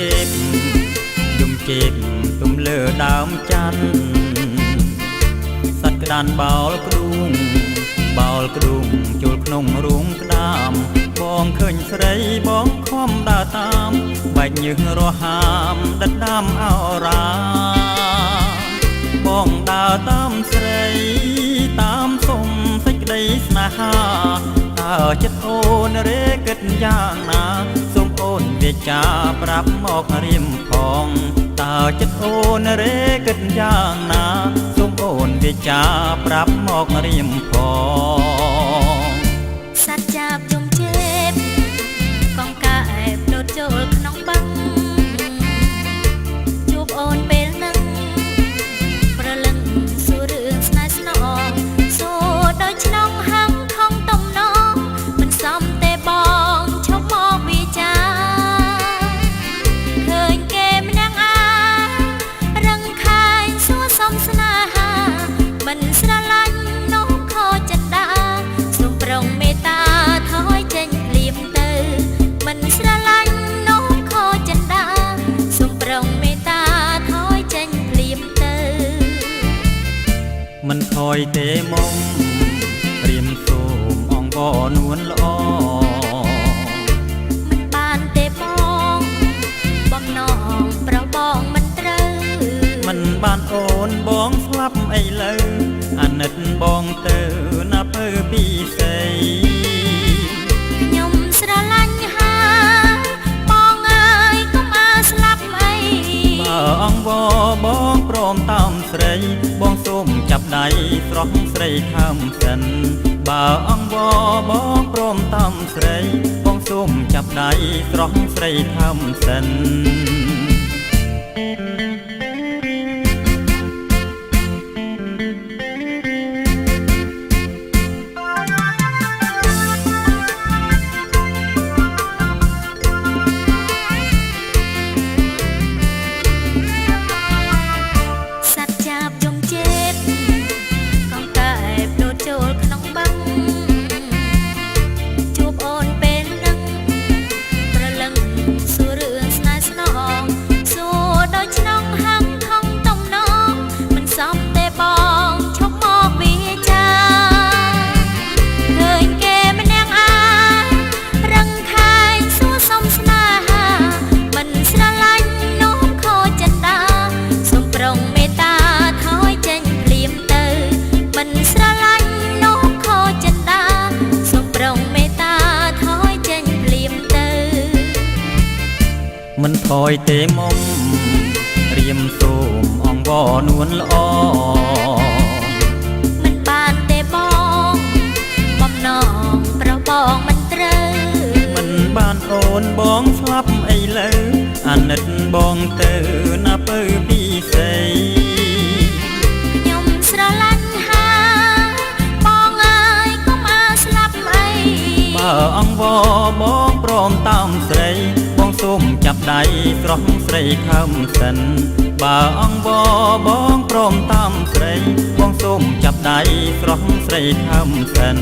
ចេបយំចេបទុំលើដើមច័ន្ទសត្វក្តានបោលក្ដួងចូលក្នុងរូងក្ដាមបងឃើញស្រីបងខំដើរតាមបែកញើសរហាមដិតដាមអរ៉ាបងដើរតាមស្រីតាមសុំសេចក្តីស្នេហាតើចិត្តអូនរេគិតយ៉ាងណាសូមអូនវាចាប្រាប់មករៀមផងតើចិត្តអូនរេគិតយ៉ាងណាសូមអូនវាចាប្រាប់មករៀមផងសត្វចាប់ជុំជេបកងកាអែបលោតចូលក្នុងបឹងជួបអូនពេលនឹងប្រលឹងសួររឿងស្នេហ៍ស្នងសួរដោយឆ្នងហាំងខំទំនងមិនសមទេបងឈប់មកវាចាឃើញគេម្នាក់រឹងខាយសួរសំស្នេហាមិនស្រឡាញ់នោះខូចចិត្តដាសូមប្រងមេត្តាថយចេញភ្លាមទៅមិនស្រឡាញ់នោះខូចចិត្តដាសូមប្រងមេត្តាថយចេញភ្លាមទៅមិនខយទេមុំព្រាមសូមអង្វរនួនល្អមិនបានទេបងបំណងប្របងមិនត្រូវមិនបានអូនបងស្លាប់អីលើអាណិតបងទៅណាពើពីស័យខ្ញុំស្រឡាញ់ហើយបងអើយកុំអាស្លាប់អីបើអង្វរបងព្រមតាមស្រីបងសូមចាប់ដៃស្រស់ស្រីខំសិនបើអង្វរបងព្រមតាមស្រីបងសូមចាប់ដៃស្រស់ស្រីខំសិនមិនថយទេមុំរៀមសូមអង្វរនួនល្អមិនបានទេបងបំណងប្របងមិនត្រូវមិនបានអូនបងស្លាប់អីលើអាណិតបងទៅណាពើពីស័យខ្ញុំស្រឡាញ់ហើយបងអើយកុំអាស្លាប់អីបើអង្វរបងព្រមតាមស្រីបងសូមចាប់ដៃស្រស់ស្រីខំសិនបើអង្វរបងព្រមតាមស្រីបងសូមចាប់ដៃស្រស់ស្រីខំសិន